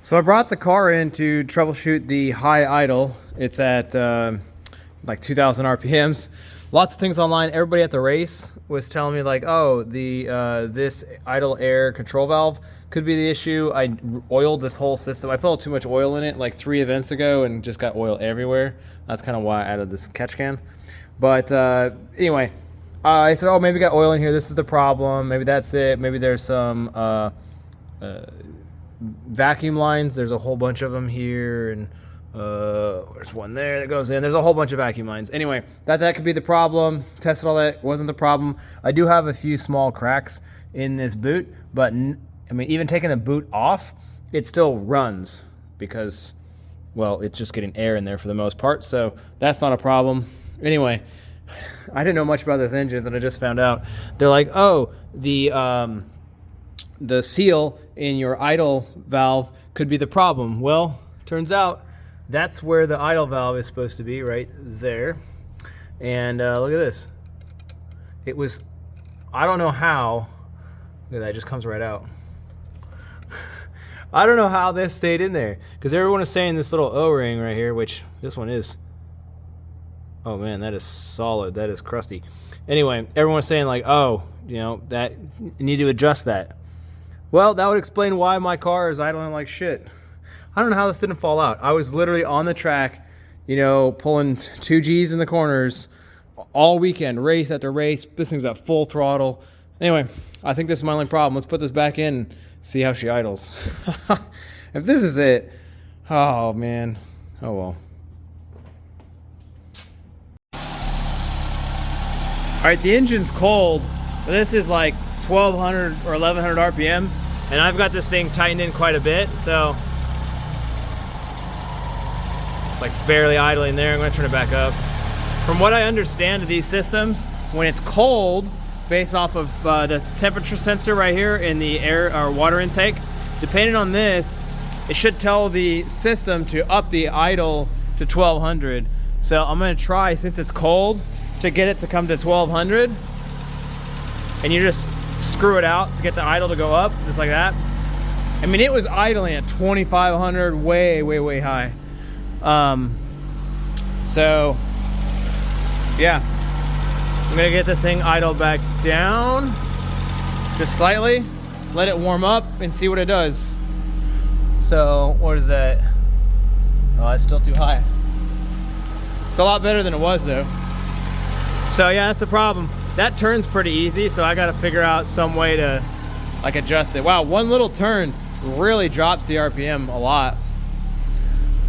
So I brought the car in to troubleshoot the high idle. It's at like 2,000 RPMs. Lots of things online. Everybody at the race was telling me like, oh, this idle air control valve could be the issue. I oiled this whole system. I put too much oil in it like 3 events ago and just got oil everywhere. That's kind of why I added this catch can. But anyway, I said, oh, maybe got oil in here. This is the problem. Maybe that's it. Maybe there's some vacuum lines. There's a whole bunch of them here, and there's one there that goes in. There's a whole bunch of vacuum lines. Anyway, that could be the problem. Tested all that, wasn't the problem. I do have a few small cracks in this boot, but I mean, even taking the boot off, it still runs because, well, it's just getting air in there for the most part, so that's not a problem. Anyway, I didn't know much about this engines, and I just found out. They're like, oh, the seal in your idle valve could be the problem. Well, turns out that's where the idle valve is supposed to be, right there. And look at this. It was, I don't know how, look at that, it just comes right out. I don't know how this stayed in there, because everyone is saying this little O-ring right here, which this one is, oh man, that is solid, that is crusty. Anyway, everyone's saying like, oh, you know, that you need to adjust that. Well, that would explain why my car is idling like shit. I don't know how this didn't fall out. I was literally on the track, you know, pulling 2 Gs in the corners all weekend, race after race. This thing's at full throttle. Anyway, I think this is my only problem. Let's put this back in and see how she idles. If this is it, oh man, oh well. All right, the engine's cold, but this is like 1,200 or 1,100 RPM, and I've got this thing tightened in quite a bit, so it's like barely idling there. I'm gonna turn it back up. From what I understand of these systems, when it's cold, based off of the temperature sensor right here in the air or water intake, depending on this, it should tell the system to up the idle to 1,200. So I'm gonna try, since it's cold, to get it to come to 1,200, and you just screw it out to get the idle to go up, just like that. I mean, it was idling at 2,500, way high. So yeah, I'm gonna get this thing idled back down just slightly, let it warm up and see what it does. So what is that? Oh, it's still too high. It's a lot better than it was though. So yeah, that's the problem. That turns pretty easy, so I gotta figure out some way to like adjust it. Wow, one little turn really drops the RPM a lot.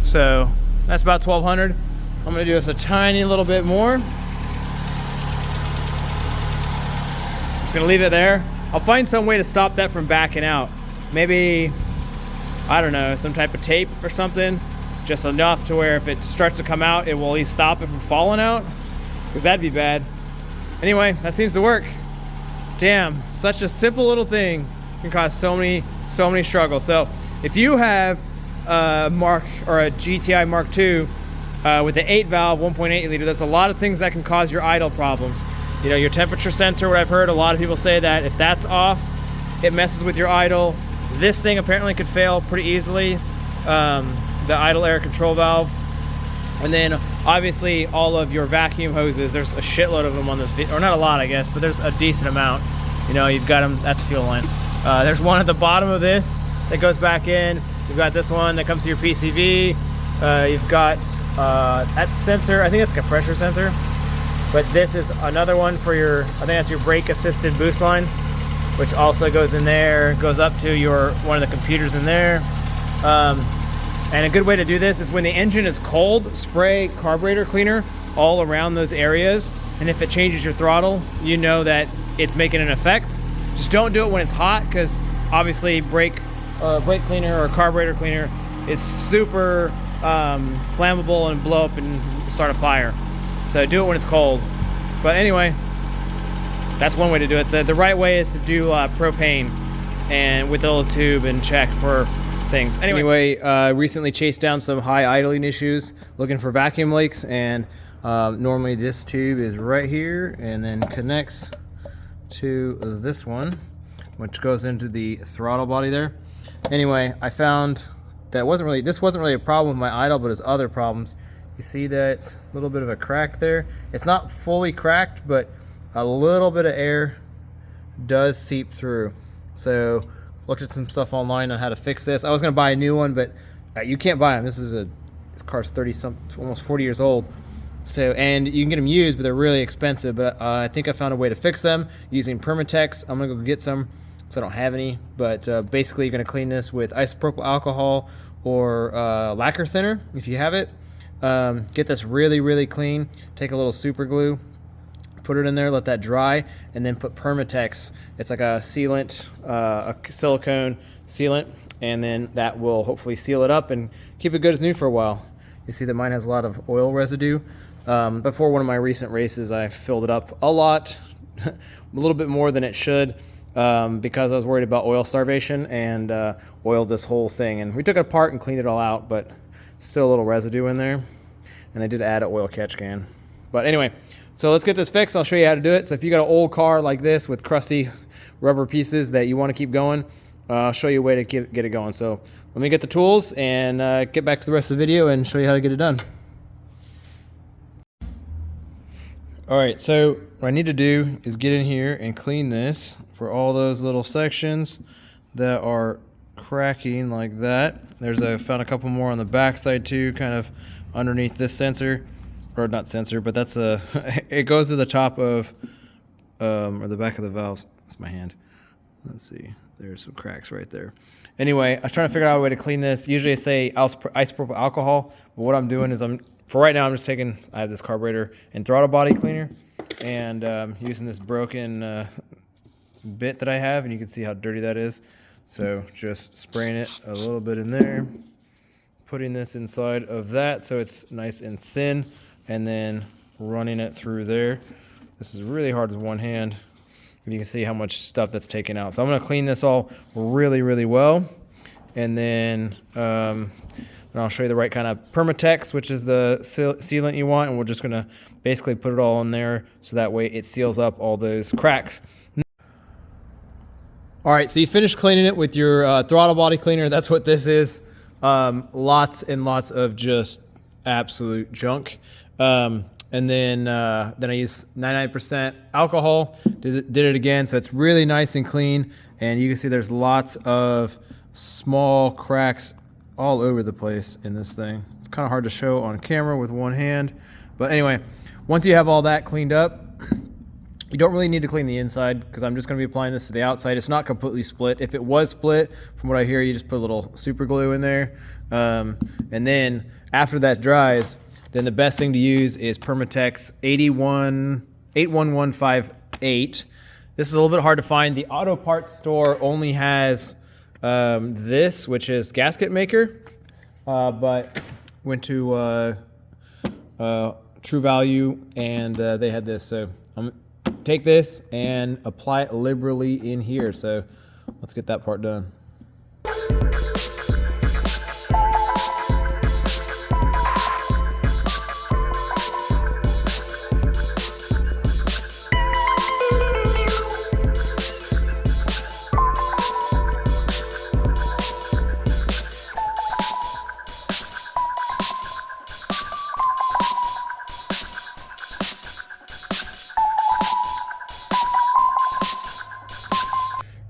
So that's about 1,200. I'm gonna do this a tiny little bit more. Just gonna leave it there. I'll find some way to stop that from backing out. Maybe, I don't know, some type of tape or something. Just enough to where if it starts to come out, it will at least stop it from falling out, because that'd be bad. Anyway, that seems to work. Damn, such a simple little thing can cause so many struggles. So if you have a GTI Mark II with the 8 valve 1.8 liter, there's a lot of things that can cause your idle problems. You know, your temperature sensor, what I've heard a lot of people say that if that's off, it messes with your idle. This thing apparently could fail pretty easily, the idle air control valve. And then obviously all of your vacuum hoses, there's a shitload of them on this video, or not a lot I guess, but there's a decent amount. You know, you've got them, that's fuel line. There's one at the bottom of this that goes back in. You've got this one that comes to your PCV. You've got that sensor, I think it's a pressure sensor, but this is another one for your, I think that's your brake assisted boost line, which also goes in there, goes up to your one of the computers in there. And a good way to do this is when the engine is cold, spray carburetor cleaner all around those areas, and if it changes your throttle, you know that it's making an effect. Just don't do it when it's hot, because obviously brake cleaner or carburetor cleaner is super flammable and blow up and start a fire. So do it when it's cold. But anyway, that's one way to do it. The right way is to do propane and with a little tube and check for things. Anyway, recently chased down some high idling issues looking for vacuum leaks, and normally this tube is right here and then connects to this one, which goes into the throttle body there. Anyway, I found that wasn't really, this wasn't really a problem with my idle, but his other problems. You see that it's a little bit of a crack there. It's not fully cracked, but a little bit of air does seep through. So looked at some stuff online on how to fix this. I was gonna buy a new one, but you can't buy them. This car's 30 some, almost 40 years old. So, and you can get them used, but they're really expensive. But I think I found a way to fix them using Permatex. I'm gonna go get some, so I don't have any. But basically, you're gonna clean this with isopropyl alcohol or lacquer thinner if you have it. Get this really, really clean. Take a little super glue, put it in there, let that dry, and then put Permatex. It's like a sealant, a silicone sealant, and then that will hopefully seal it up and keep it good as new for a while. You see that mine has a lot of oil residue. Before one of my recent races, I filled it up a lot, a little bit more than it should, because I was worried about oil starvation, and oiled this whole thing. And we took it apart and cleaned it all out, but still a little residue in there. And I did add an oil catch can. But anyway, so let's get this fixed. I'll show you how to do it. So if you got an old car like this with crusty rubber pieces that you want to keep going, I'll show you a way to get it going. So let me get the tools and get back to the rest of the video and show you how to get it done. All right, so what I need to do is get in here and clean this for all those little sections that are cracking like that. I found a couple more on the back side too, kind of underneath this sensor, or not sensor, but that's it goes to the top of, or the back of the valves. That's my hand. Let's see. There's some cracks right there. Anyway, I was trying to figure out a way to clean this. Usually I say isopropyl alcohol, but what I'm doing is for right now, I'm just taking, I have this carburetor and throttle body cleaner, and using this broken bit that I have, and you can see how dirty that is. So just spraying it a little bit in there, putting this inside of that so it's nice and thin, and then running it through there. This is really hard with one hand. And you can see how much stuff that's taken out. So I'm going to clean this all really, really well. And then I'll show you the right kind of Permatex, which is the sealant you want. And we're just going to basically put it all in there so that way it seals up all those cracks. All right, so you finished cleaning it with your throttle body cleaner. That's what this is. Lots and lots of just absolute junk. And then I used 99% alcohol, did it again, so it's really nice and clean, and you can see there's lots of small cracks all over the place in this thing. It's kind of hard to show on camera with one hand, but anyway, once you have all that cleaned up, you don't really need to clean the inside because I'm just going to be applying this to the outside. It's not completely split. If it was split, from what I hear, you just put a little super glue in there, and then after that dries, then the best thing to use is Permatex 81158. This is a little bit hard to find. The auto parts store only has this, which is gasket maker, but went to True Value, and they had this. So I'm gonna take this and apply it liberally in here. So let's get that part done.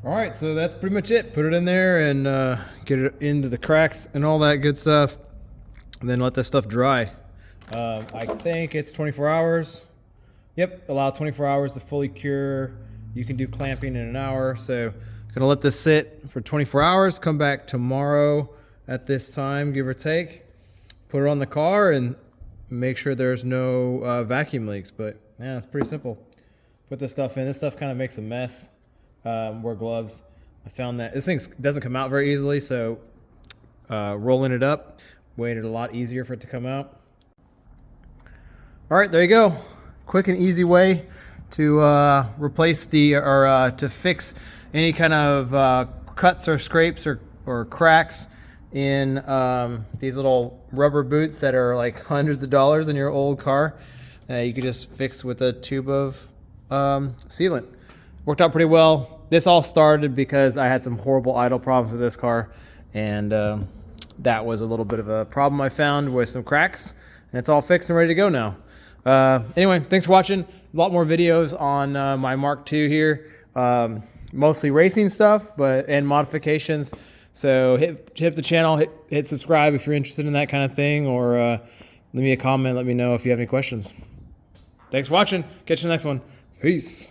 All right, so that's pretty much it. Put it in there and get it into the cracks and all that good stuff, and then let this stuff dry. I think it's 24 hours. Yep, allow 24 hours to fully cure. You can do clamping in an hour. So gonna let this sit for 24 hours, come back tomorrow at this time, give or take, put it on the car and make sure there's no vacuum leaks. But yeah, it's pretty simple. Put this stuff in. This stuff kind of makes a mess. Wear gloves. I found that this thing doesn't come out very easily, so rolling it up made it a lot easier for it to come out. All right, there you go. Quick and easy way to replace to fix any kind of cuts or scrapes or cracks in these little rubber boots that are like hundreds of dollars in your old car. You could just fix with a tube of sealant. Worked out pretty well. This all started because I had some horrible idle problems with this car, and that was a little bit of a problem I found with some cracks, and it's all fixed and ready to go now. Anyway, thanks for watching. A lot more videos on my Mark II here, mostly racing stuff, and modifications. So hit the channel, hit subscribe if you're interested in that kind of thing, or leave me a comment. Let me know if you have any questions. Thanks for watching. Catch you in the next one. Peace.